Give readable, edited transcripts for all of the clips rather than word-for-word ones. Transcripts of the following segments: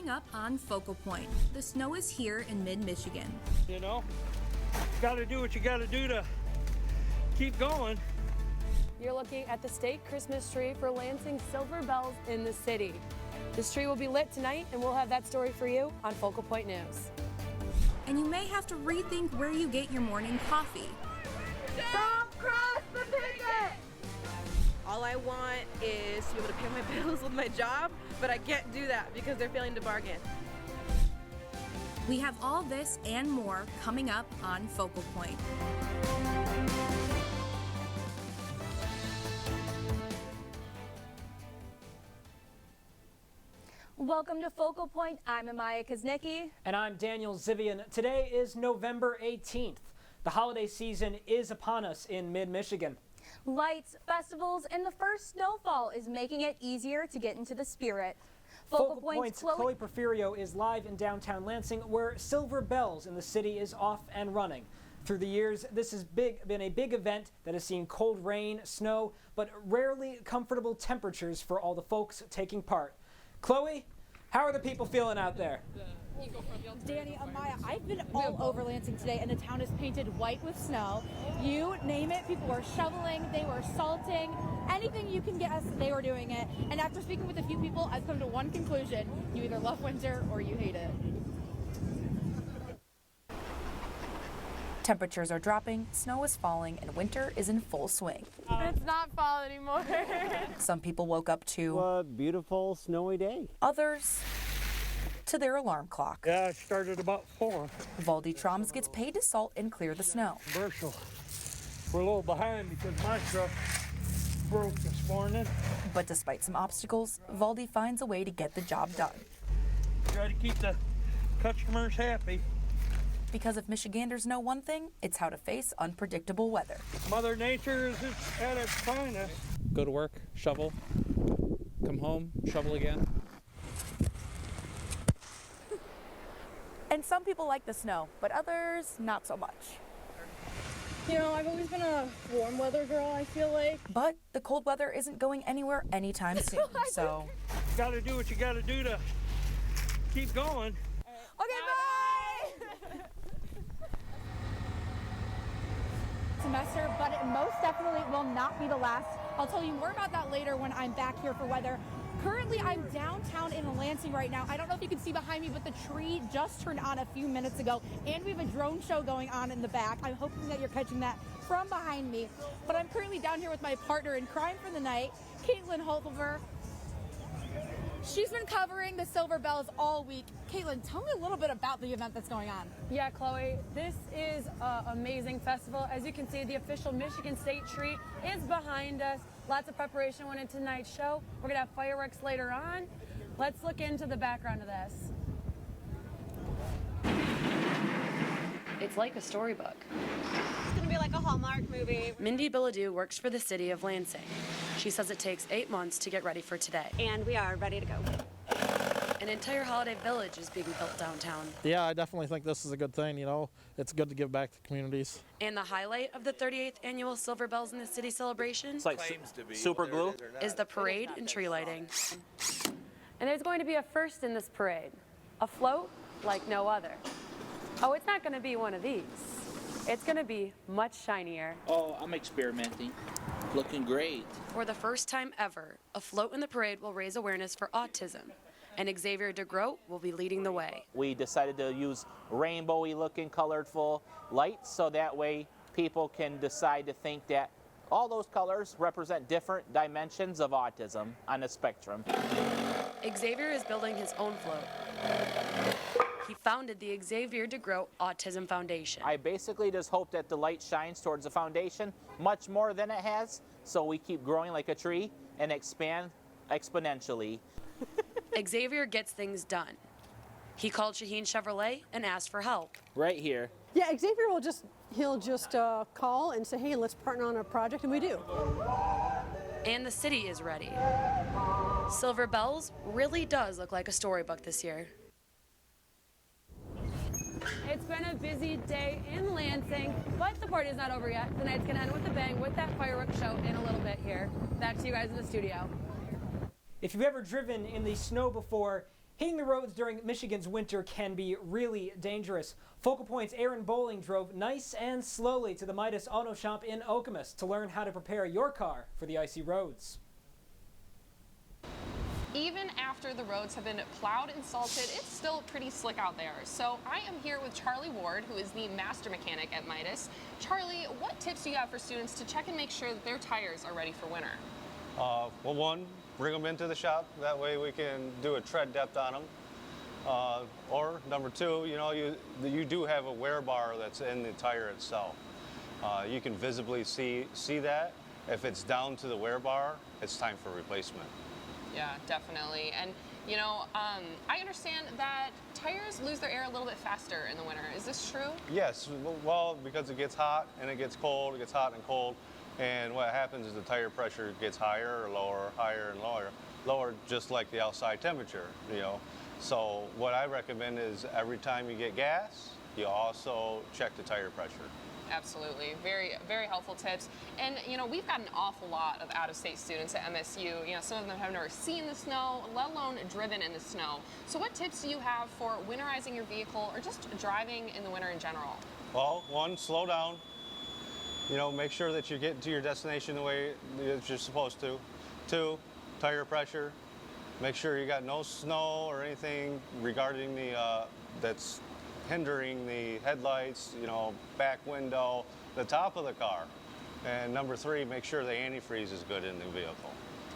Coming up on Focal Point, the snow is here in mid-Michigan. You know, got to do what you got to do to keep going. You're looking at the state Christmas tree for Lansing Silver Bells in the city. This tree will be lit tonight, and we'll have that story for you on Focal Point News. And you may have to rethink where you get your morning coffee. Don't cross the picket! All I want is to be able to pay my bills with my job, but I can't do that because they're failing to bargain. We have all this and more coming up on Focal Point. Welcome to Focal Point. I'm Amaya Kaznicki. And I'm Daniel Zivian. Today is November 18th. The holiday season is upon us in mid-Michigan. Lights, festivals, and the first snowfall is making it easier to get into the spirit. Focal Point's Chloe Porfirio is live in downtown Lansing, where Silver Bells in the city is off and running. Through the years, this has been a big event that has seen cold rain, snow, but rarely comfortable temperatures for all the folks taking part. Chloe, how are the people feeling out there? Danny, Amaya, I've been all over Lansing today, and the town is painted white with snow. You name it, people were shoveling, they were salting, anything you can guess, they were doing it. And after speaking with a few people, I've come to one conclusion: you either love winter or you hate it. Temperatures are dropping, snow is falling, and winter is in full swing. It's not fall anymore. Some people woke up to a beautiful snowy day. Others to their alarm clock. Yeah, it started about 4. Valdi Troms gets paid to salt and clear the snow. Commercial. We're a little behind because my truck broke this morning. But despite some obstacles, Valdi finds a way to get the job done. Try to keep the customers happy. Because if Michiganders know one thing, it's how to face unpredictable weather. Mother Nature is at its finest. Go to work, shovel, come home, shovel again. And some people like the snow, but others not so much. You know, I've always been a warm weather girl, I feel like. But the cold weather isn't going anywhere anytime soon, so... You gotta do what you gotta do to keep going. Okay, bye! Semester, but it most definitely will not be the last. I'll tell you more about that later when I'm back here for weather. Currently, I'm downtown in Lansing right now. I don't know if you can see behind me, but the tree just turned on a few minutes ago, and we have a drone show going on in the back. I'm hoping that you're catching that from behind me. But I'm currently down here with my partner in crime for the night, Caitlin Holtover. She's been covering the Silver Bells all week. Caitlin, tell me a little bit about the event that's going on. Yeah, Chloe, this is an amazing festival. As you can see, the official Michigan State tree is behind us. Lots of preparation went into tonight's show. We're gonna have fireworks later on. Let's look into the background of this. It's like a storybook. It's gonna be like a Hallmark movie. Mindy Billadu works for the city of Lansing. She says it takes 8 months to get ready for today. And we are ready to go. An entire holiday village is being built downtown. Yeah, I definitely think this is a good thing, you know. It's good to give back to communities. And the highlight of the 38th annual Silver Bells in the City celebration It's like super glue. Is the parade and tree lighting. And there's going to be a first in this parade. A float like no other. Oh, it's not going to be one of these. It's going to be much shinier. Oh, I'm experimenting. Looking great. For the first time ever, a float in the parade will raise awareness for autism. And Xavier DeGroat will be leading the way. We decided to use rainbowy looking, colorful lights so that way people can decide to think that all those colors represent different dimensions of autism on a spectrum. Xavier is building his own float. He founded the Xavier DeGroat Autism Foundation. I basically just hope that the light shines towards the foundation much more than it has, so we keep growing like a tree and expand exponentially. Xavier gets things done. He called Shaheen Chevrolet and asked for help. Right here. Yeah, Xavier will just call and say, hey, let's partner on a project, and we do. And the city is ready. Silver Bells really does look like a storybook this year. It's been a busy day in Lansing, but the party is not over yet. Tonight's gonna end with a bang with that fireworks show in a little bit here. Back to you guys in the studio. If you've ever driven in the snow before, Hitting the roads during Michigan's winter can be really dangerous. Focal Point's Aaron Bowling drove nice and slowly to the Midas Auto Shop in Okemos to learn how to prepare your car for the icy roads. Even after the roads have been plowed and salted, it's still pretty slick out there. So I am here with Charlie Ward, who is the master mechanic at Midas. Charlie, what tips do you have for students to check and make sure that their tires are ready for winter? Well, one, bring them into the shop. That way we can do a tread depth on them. Or number two, you do have a wear bar that's in the tire itself. You can visibly see that. If it's down to the wear bar, it's time for replacement. Yeah, definitely. And, I understand that tires lose their air a little bit faster in the winter. Is this true? Yes, well, because it gets hot and it gets cold, it gets hot and cold. And what happens is the tire pressure gets higher or lower, higher and lower, just like the outside temperature, So what I recommend is every time you get gas, you also check the tire pressure. Absolutely. Very, very helpful tips. And, we've got an awful lot of out-of-state students at MSU. Some of them have never seen the snow, let alone driven in the snow. So what tips do you have for winterizing your vehicle or just driving in the winter in general? Well, one, slow down. Make sure that you're getting to your destination the way that you're supposed to. Two, tire pressure. Make sure you got no snow or anything regarding the that's hindering the headlights, back window, the top of the car. And number three, make sure the antifreeze is good in the vehicle.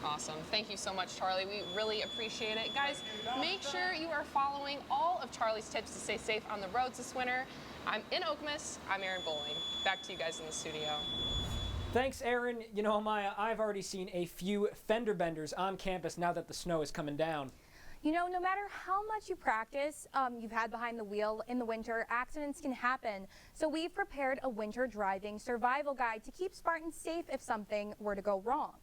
Awesome. Thank you so much, Charlie. We really appreciate it. Guys, make sure you are following all of Charlie's tips to stay safe on the roads this winter. I'm in Okemos. I'm Aaron Bowling. Back to you guys in the studio. Thanks, Aaron. Amaya, I've already seen a few fender benders on campus now that the snow is coming down. No matter how much you practice, you've had behind the wheel in the winter, accidents can happen. So we've prepared a winter driving survival guide to keep Spartans safe if something were to go wrong.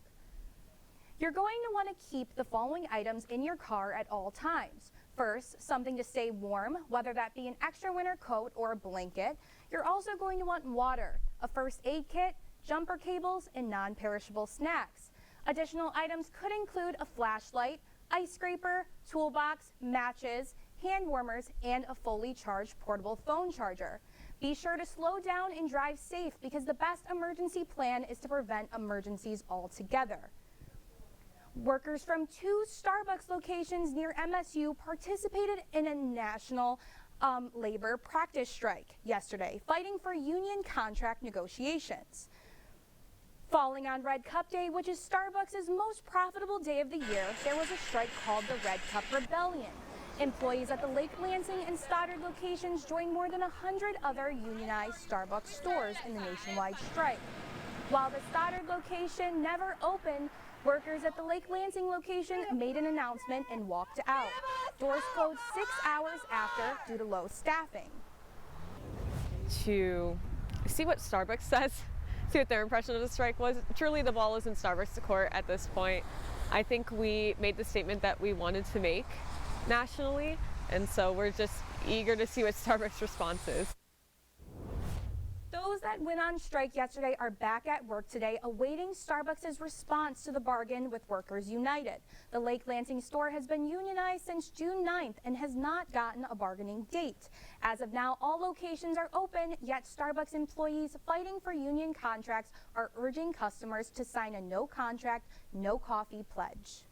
You're going to want to keep the following items in your car at all times. First, something to stay warm, whether that be an extra winter coat or a blanket. You're also going to want water, a first aid kit, jumper cables, and non-perishable snacks. Additional items could include a flashlight, ice scraper, toolbox, matches, hand warmers, and a fully charged portable phone charger. Be sure to slow down and drive safe because the best emergency plan is to prevent emergencies altogether. Workers from 2 Starbucks locations near MSU participated in a national labor practice strike yesterday, fighting for union contract negotiations. Falling on Red Cup Day, which is Starbucks' most profitable day of the year, there was a strike called the Red Cup Rebellion. Employees at the Lake Lansing and Stoddard locations joined more than 100 other unionized Starbucks stores in the nationwide strike. While the Stoddard location never opened, workers at the Lake Lansing location made an announcement and walked out. Doors closed 6 hours after due to low staffing. To see what Starbucks says, see what their impression of the strike was. Truly, the ball is in Starbucks' court at this point. I think we made the statement that we wanted to make nationally, and so we're just eager to see what Starbucks' response is. Those that went on strike yesterday are back at work today, awaiting Starbucks' response to the bargain with Workers United. The Lake Lansing store has been unionized since June 9th and has not gotten a bargaining date. As of now, all locations are open, yet Starbucks employees fighting for union contracts are urging customers to sign a no contract, no coffee pledge.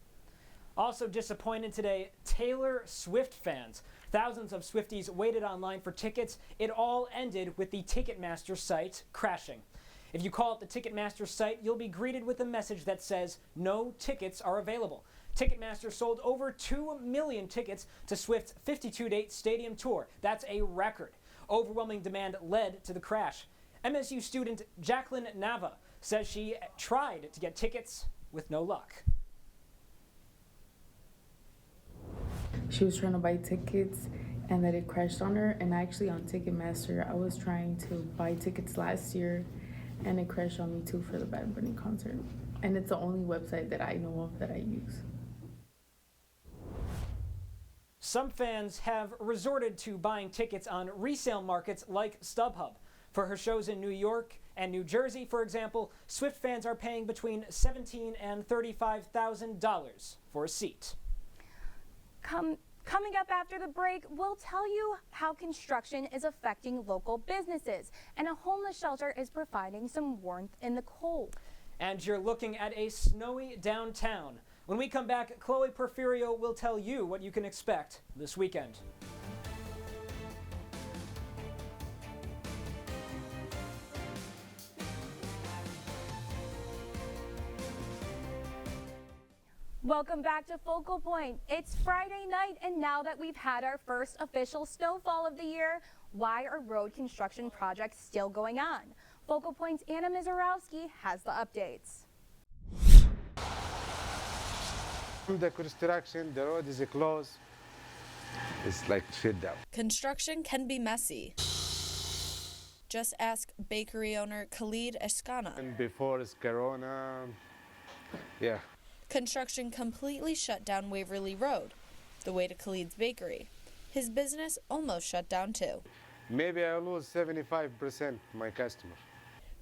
Also disappointed today, Taylor Swift fans. Thousands of Swifties waited online for tickets. It all ended with the Ticketmaster site crashing. If you call up the Ticketmaster site, you'll be greeted with a message that says no tickets are available. Ticketmaster sold over 2 million tickets to Swift's 52-date stadium tour. That's a record. Overwhelming demand led to the crash. MSU student Jacqueline Nava says she tried to get tickets with no luck. She was trying to buy tickets and that it crashed on her, and actually on Ticketmaster I was trying to buy tickets last year and it crashed on me too for the Bad Bunny concert, and it's the only website that I know of that I use. Some fans have resorted to buying tickets on resale markets like StubHub. For her shows in New York and New Jersey, for example, Swift fans are paying between $17,000 and $35,000 for a seat. Coming up after the break, we'll tell you how construction is affecting local businesses, and a homeless shelter is providing some warmth in the cold. And you're looking at a snowy downtown. When we come back, Chloe Porfirio will tell you what you can expect this weekend. Welcome back to Focal Point. It's Friday night, and now that we've had our first official snowfall of the year, why are road construction projects still going on? Focal Point's Anna Mizarowski has the updates. The construction, the road is closed. It's like shut down. Construction can be messy. Just ask bakery owner Khalid Eshkana. And before it's Corona, yeah. Construction completely shut down Waverly Road, the way to Khalid's bakery. His business almost shut down too. Maybe I lose 75% my customer.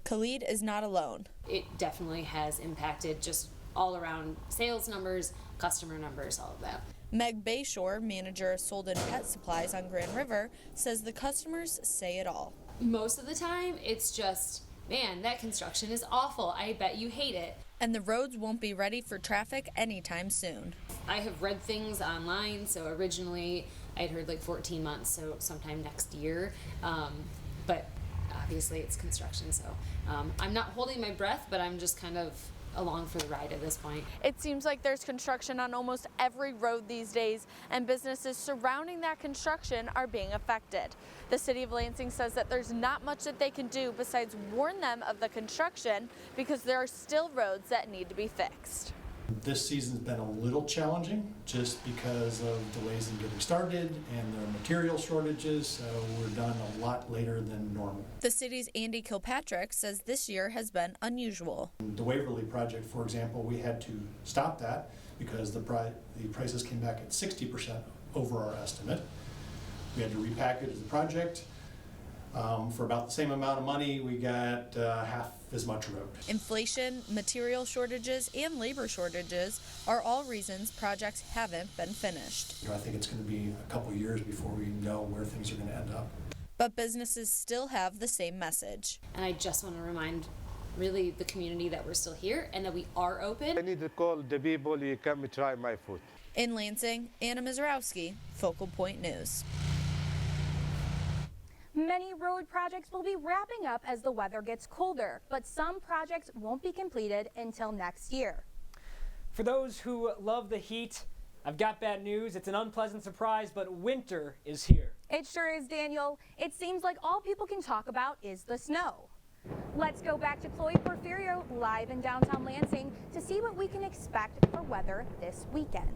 Khalid is not alone. It definitely has impacted just all around sales numbers, customer numbers, all of that. Meg Bayshore, manager of Sold and Pet Supplies on Grand River, says the customers say it all. Most of the time, it's just, man, that construction is awful. I bet you hate it. And the roads won't be ready for traffic anytime soon. I have read things online, so originally I'd heard like 14 months, so sometime next year. But obviously it's construction, so I'm not holding my breath, but I'm just kind of along for the ride at this point. It seems like there's construction on almost every road these days, and businesses surrounding that construction are being affected. The city of Lansing says that there's not much that they can do besides warn them of the construction because there are still roads that need to be fixed. This season's been a little challenging just because of delays in getting started and the material shortages, so we're done a lot later than normal. The city's Andy Kilpatrick says this year has been unusual. The Waverly project, for example, we had to stop that because the prices came back at 60% over our estimate. We had to repackage the project. For about the same amount of money, we got half as much road. Inflation, material shortages, and labor shortages are all reasons projects haven't been finished. I think it's going to be a couple years before we know where things are going to end up. But businesses still have the same message. And I just want to remind really the community that we're still here and that we are open. I need to call the people, you come try my food. In Lansing, Anna Mizarowski, Focal Point News. Many road projects will be wrapping up as the weather gets colder, but some projects won't be completed until next year. For those who love the heat, I've got bad news. It's an unpleasant surprise, but winter is here. It sure is, Daniel. It seems like all people can talk about is the snow. Let's go back to Chloe Porfirio live in downtown Lansing to see what we can expect for weather this weekend.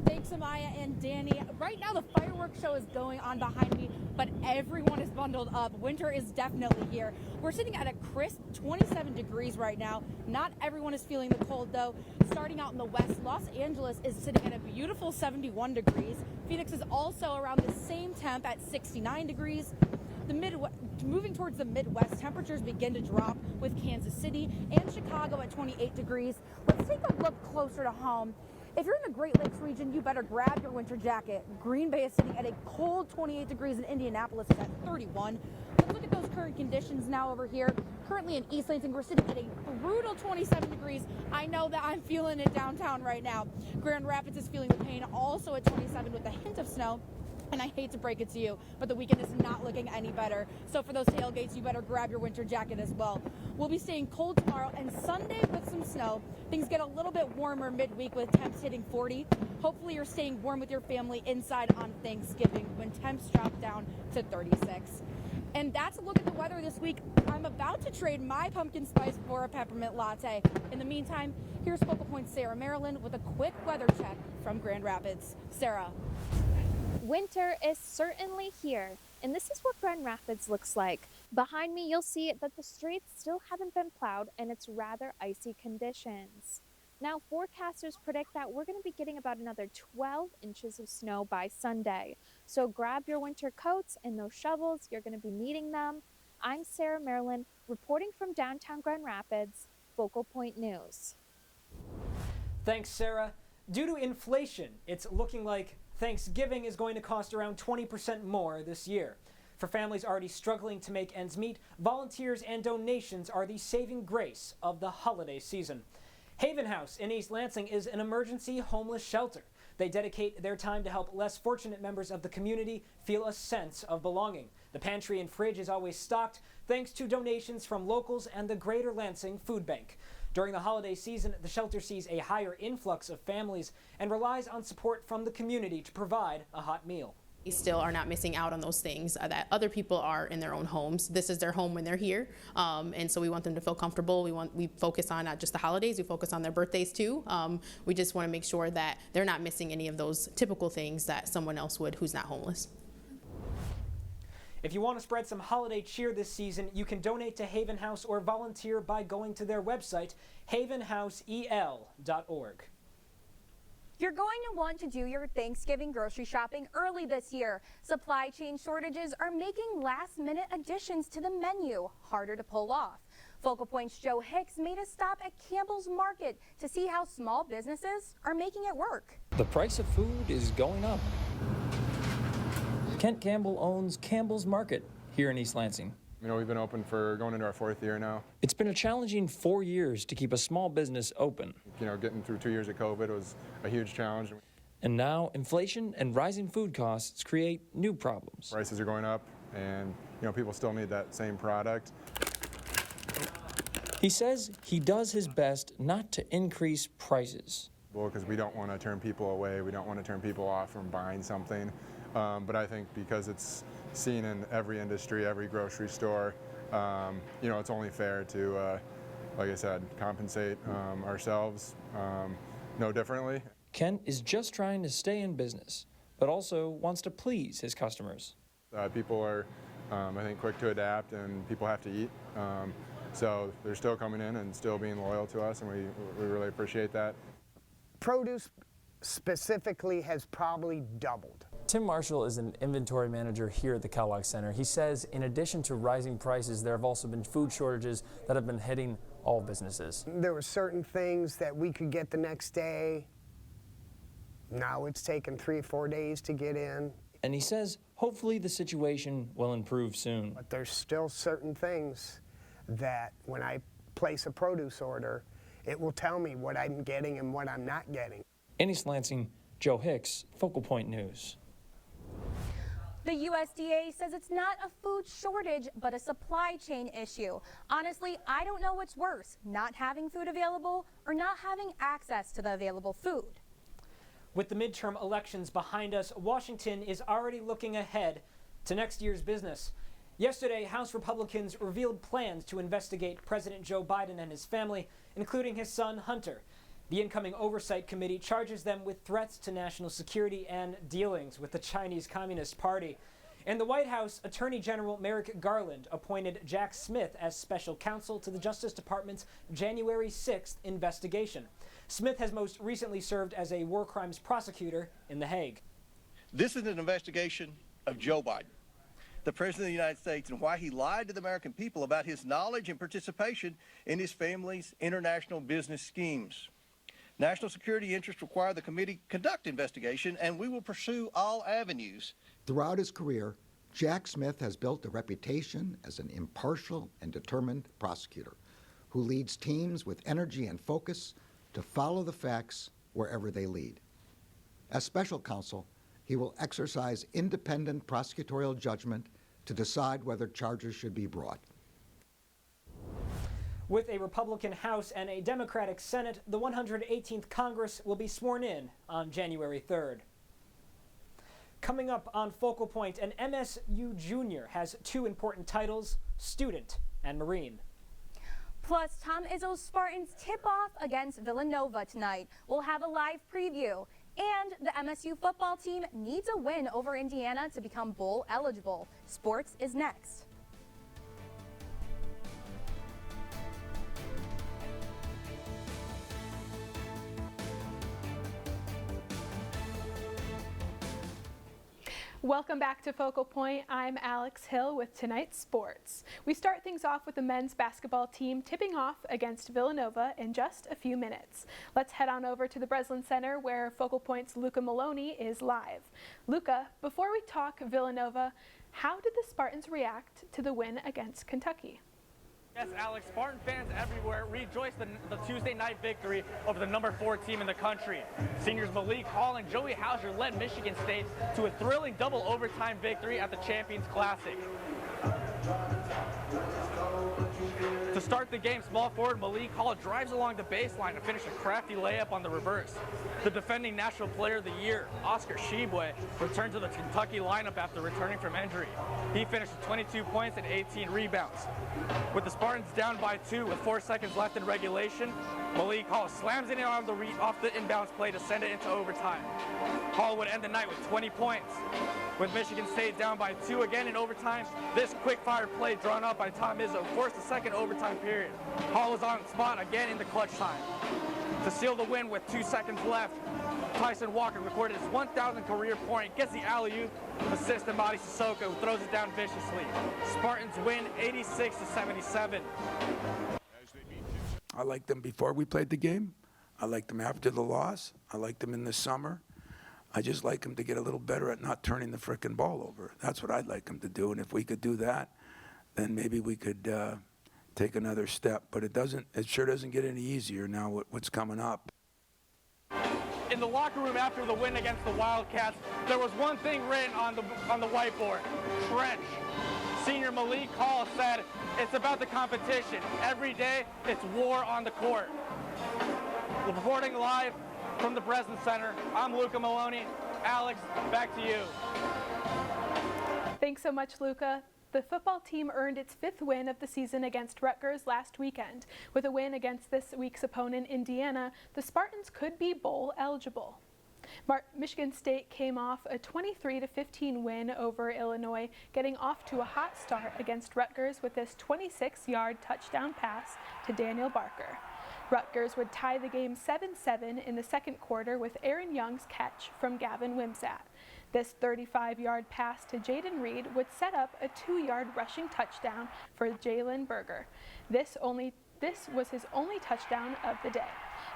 Thanks, Amaya and Danny. Right now the fireworks show is going on behind me, but everyone is bundled up. Winter is definitely here. We're sitting at a crisp 27 degrees right now. Not everyone is feeling the cold though. Starting out in the west, Los Angeles is sitting at a beautiful 71 degrees. Phoenix is also around the same temp at 69 degrees. Moving towards the Midwest, temperatures begin to drop with Kansas City and Chicago at 28 degrees. Let's take a look closer to home. If you're in the Great Lakes region, you better grab your winter jacket. Green Bay is sitting at a cold 28 degrees, and Indianapolis is at 31. Let's look at those current conditions now over here. Currently in East Lansing, we're sitting at a brutal 27 degrees. I know that I'm feeling it downtown right now. Grand Rapids is feeling the pain, also at 27 with a hint of snow. And I hate to break it to you, but the weekend is not looking any better. So for those tailgates, you better grab your winter jacket as well. We'll be staying cold tomorrow and Sunday with some snow. Things get a little bit warmer midweek with temps hitting 40. Hopefully you're staying warm with your family inside on Thanksgiving when temps drop down to 36. And that's a look at the weather this week. I'm about to trade my pumpkin spice for a peppermint latte. In the meantime, here's Focal Point Sarah Maryland with a quick weather check from Grand Rapids. Sarah. Winter is certainly here, and this is what Grand Rapids looks like. Behind me, you'll see that the streets still haven't been plowed, and it's rather icy conditions. Now, forecasters predict that we're going to be getting about another 12 inches of snow by Sunday. So grab your winter coats and those shovels. You're going to be needing them. I'm Sarah Maryland, reporting from downtown Grand Rapids, Focal Point News. Thanks, Sarah. Due to inflation, it's looking like Thanksgiving is going to cost around 20% more this year. For families already struggling to make ends meet, volunteers and donations are the saving grace of the holiday season. Haven House in East Lansing is an emergency homeless shelter. They dedicate their time to help less fortunate members of the community feel a sense of belonging. The pantry and fridge is always stocked thanks to donations from locals and the Greater Lansing Food Bank. During the holiday season, the shelter sees a higher influx of families and relies on support from the community to provide a hot meal. We still are not missing out on those things that other people are in their own homes. This is their home when they're here, and so we want them to feel comfortable. We focus on not just the holidays, we focus on their birthdays too. We just want to make sure that they're not missing any of those typical things that someone else would who's not homeless. If you want to spread some holiday cheer this season, you can donate to Haven House or volunteer by going to their website, havenhousel.org. You're going to want to do your Thanksgiving grocery shopping early this year. Supply chain shortages are making last-minute additions to the menu harder to pull off. Focal Point's Joe Hicks made a stop at Campbell's Market to see how small businesses are making it work. The price of food is going up. Kent Campbell owns Campbell's Market here in East Lansing. You know, we've been open for going into our 4th year now. It's been a challenging 4 years to keep a small business open. You know, getting through 2 years of COVID was a huge challenge. And now inflation and rising food costs create new problems. Prices are going up and, you know, people still need that same product. He says he does his best not to increase prices. Well, because we don't want to turn people away. We don't want to turn people off from buying something. But I think because it's seen in every industry, every grocery store, you know, it's only fair to, like I said, compensate ourselves no differently. Kent is just trying to stay in business, but also wants to please his customers. People are, I think, quick to adapt, and people have to eat. So they're still coming in and still being loyal to us, and we really appreciate that. Produce specifically has probably doubled. Tim Marshall is an inventory manager here at the Kellogg Center. He says in addition to rising prices, there have also been food shortages that have been hitting all businesses. There were certain things that we could get the next day. Now it's taken 3 or 4 days to get in. And he says hopefully the situation will improve soon. But there's still certain things that when I place a produce order, it will tell me what I'm getting and what I'm not getting. In East Lansing, Joe Hicks, Focal Point News. The USDA says it's not a food shortage, but a supply chain issue. Honestly, I don't know what's worse, not having food available or not having access to the available food. With the midterm elections behind us, Washington is already looking ahead to next year's business. Yesterday, House Republicans revealed plans to investigate President Joe Biden and his family, including his son, Hunter. The incoming Oversight Committee charges them with threats to national security and dealings with the Chinese Communist Party. In the White House, Attorney General Merrick Garland appointed Jack Smith as special counsel to the Justice Department's January 6th investigation. Smith has most recently served as a war crimes prosecutor in The Hague. This is an investigation of Joe Biden, the President of the United States, and why he lied to the American people about his knowledge and participation in his family's international business schemes. National security interests require the committee conduct investigation, and we will pursue all avenues. Throughout his career, Jack Smith has built a reputation as an impartial and determined prosecutor who leads teams with energy and focus to follow the facts wherever they lead. As special counsel, he will exercise independent prosecutorial judgment to decide whether charges should be brought. With a Republican House and a Democratic Senate, the 118th Congress will be sworn in on January 3rd. Coming up on Focal Point, an MSU junior has 2 important titles, student and Marine. Plus, Tom Izzo's Spartans tip off against Villanova tonight. We'll have a live preview. And the MSU football team needs a win over Indiana to become bowl eligible. Sports is next. Welcome back to Focal Point. I'm Alex Hill with tonight's sports. We start things off with the men's basketball team tipping off against Villanova in just a few minutes. Let's head on over to the Breslin Center where Focal Point's Luca Maloney is live. Luca, before we talk Villanova, how did the Spartans react to the win against Kentucky? Yes, Alex, Spartan fans everywhere rejoiced the Tuesday night victory over the number 4 team in the country. Seniors Malik Hall and Joey Hauser led Michigan State to a thrilling double overtime victory at the Champions Classic. To start the game, small forward Malik Hall drives along the baseline to finish a crafty layup on the reverse. The defending National Player of the Year, Oscar Shibwe, returned to the Kentucky lineup after returning from injury. He finished with 22 points and 18 rebounds. With the Spartans down by 2 with 4 seconds left in regulation, Malik Hall slams it in off the inbounds play to send it into overtime. Hall would end the night with 20 points. With Michigan State down by 2 again in overtime, this quick-fire play drawn up by Tom Izzo forced the second overtime period. Hall was on spot again in the clutch time. To seal the win with 2 seconds left, Tyson Walker recorded his 1,000th career point, gets the alley-oop, assist to Madi Sissoko, who throws it down viciously. Spartans win 86-77. I liked them before we played the game. I liked them after the loss. I liked them in the summer. I just like them to get a little better at not turning the frickin' ball over. That's what I'd like them to do. And if we could do that, then maybe we could take another step. But it sure doesn't get any easier now what's coming up. In the locker room after the win against the Wildcats, there was one thing written on the whiteboard: trench. Senior Malik Hall said, "It's about the competition. Every day, it's war on the court." Reporting live from the Breslin Center, I'm Luca Maloney. Alex, back to you. Thanks so much, Luca. The football team earned its 5th win of the season against Rutgers last weekend. With a win against this week's opponent, Indiana, the Spartans could be bowl eligible. Michigan State came off a 23-15 win over Illinois, getting off to a hot start against Rutgers with this 26-yard touchdown pass to Daniel Barker. Rutgers would tie the game 7-7 in the second quarter with Aaron Young's catch from Gavin Wimsatt. This 35-yard pass to Jaden Reed would set up a 2-yard rushing touchdown for Jalen Berger. This was his only touchdown of the day.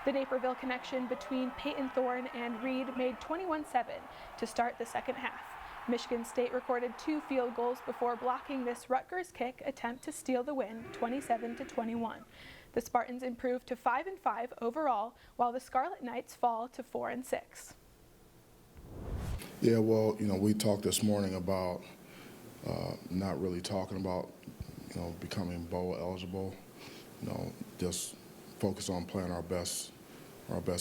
The Naperville connection between Peyton Thorne and Reed made 21-7 to start the second half. Michigan State recorded 2 field goals before blocking this Rutgers kick attempt to steal the win 27-21. The Spartans improved to 5-5 overall, while the Scarlet Knights fall to 4-6. Yeah, well, we talked this morning about not really talking about, becoming bowl eligible. Just focus on playing our best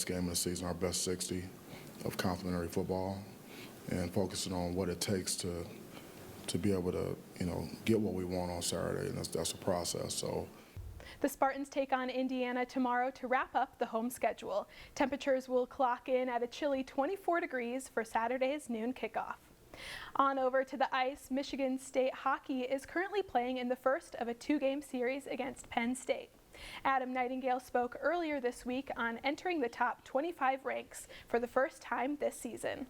game of the season, our best 60 of complimentary football, and focusing on what it takes to be able to, get what we want on Saturday, and that's a process. So. The Spartans take on Indiana tomorrow to wrap up the home schedule. Temperatures will clock in at a chilly 24 degrees for Saturday's noon kickoff. On over to the ice, Michigan State hockey is currently playing in the first of a 2-game series against Penn State. Adam Nightingale spoke earlier this week on entering the top 25 ranks for the first time this season.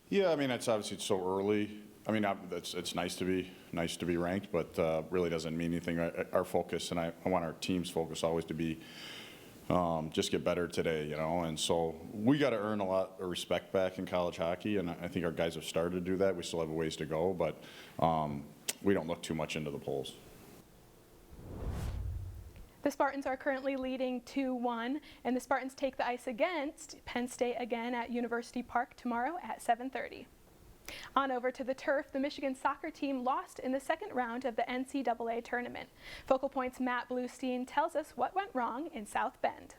Yeah, I mean, it's so early. I mean, it's nice to be ranked, but really doesn't mean anything. Our focus, and I want our team's focus always to be just get better today, And so we got to earn a lot of respect back in college hockey, and I think our guys have started to do that. We still have a ways to go, but we don't look too much into the polls. The Spartans are currently leading 2-1, and the Spartans take the ice against Penn State again at University Park tomorrow at 7:30. On over to the turf, the Michigan soccer team lost in the second round of the NCAA tournament. Focal Point's Matt Bluestein tells us what went wrong in South Bend.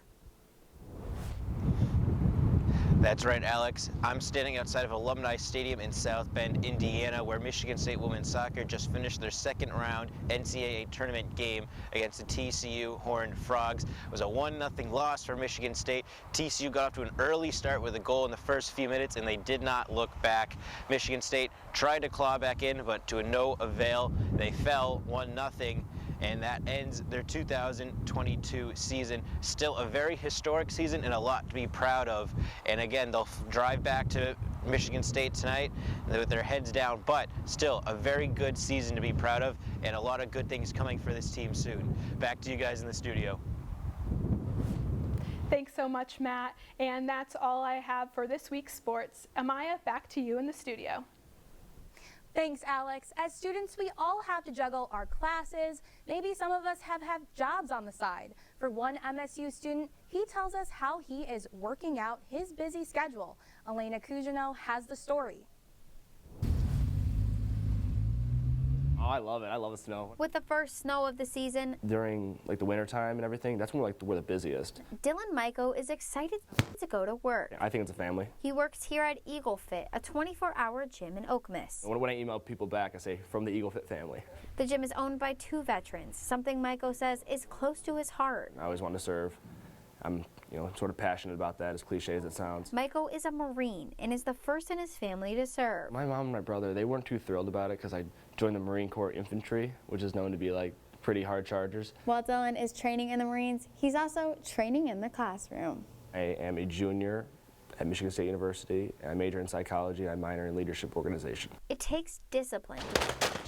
That's right, Alex. I'm standing outside of Alumni Stadium in South Bend, Indiana, where Michigan State women's soccer just finished their second round NCAA tournament game against the TCU Horned Frogs. It was a 1-0 loss for Michigan State. TCU got off to an early start with a goal in the first few minutes, and they did not look back. Michigan State tried to claw back in, but to no avail. They fell 1-0. And that ends their 2022 season. Still a very historic season and a lot to be proud of. And again, they'll drive back to Michigan State tonight with their heads down, but still a very good season to be proud of and a lot of good things coming for this team soon. Back to you guys in the studio. Thanks so much, Matt. And that's all I have for this week's sports. Amaya, back to you in the studio. Thanks, Alex. As students, we all have to juggle our classes. Maybe some of us have jobs on the side. For one MSU student, he tells us how he is working out his busy schedule. Elena Cousineau has the story. Oh, I love it. I love the snow. With the first snow of the season, During like the winter time and everything, that's when we're the busiest. Dylan Michael is excited to go to work. I think it's a family. He works here at Eagle Fit, a 24-hour gym in Okemos. When I email people back, I say, from the Eagle Fit family. The gym is owned by 2 veterans, something Michael says is close to his heart. I always want to serve. I'm, sort of passionate about that, as cliche as it sounds. Michael is a Marine and is the first in his family to serve. My mom and my brother, they weren't too thrilled about it because I joined the Marine Corps Infantry, which is known to be like pretty hard chargers. While Dylan is training in the Marines, he's also training in the classroom. I am a junior at Michigan State University, and I major in psychology and I minor in leadership organization. It takes discipline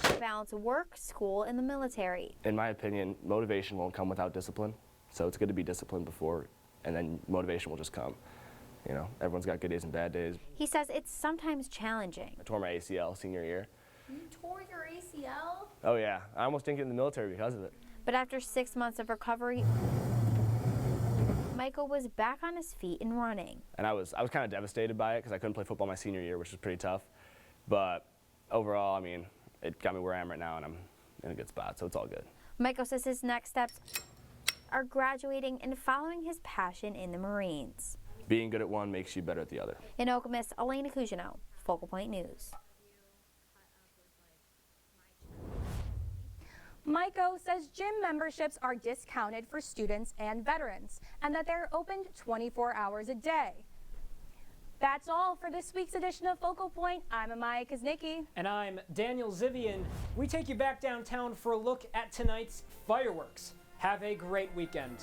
to balance work, school, and the military. In my opinion, motivation won't come without discipline, so it's good to be disciplined before, and then motivation will just come. Everyone's got good days and bad days. He says it's sometimes challenging. I tore my ACL senior year. You tore your ACL? Oh yeah, I almost didn't get in the military because of it. But after 6 months of recovery, Michael was back on his feet and running. And I was kind of devastated by it because I couldn't play football my senior year, which was pretty tough. But overall, it got me where I am right now, and I'm in a good spot, so it's all good. Michael says his next steps are graduating and following his passion in the Marines. Being good at one makes you better at the other. In Okemos, Elena Cousineau, Focal Point News. Maiko says gym memberships are discounted for students and veterans, and that they're open 24 hours a day. That's all for this week's edition of Focal Point. I'm Amaya Kuznicki. And I'm Daniel Zivian. We take you back downtown for a look at tonight's fireworks. Have a great weekend.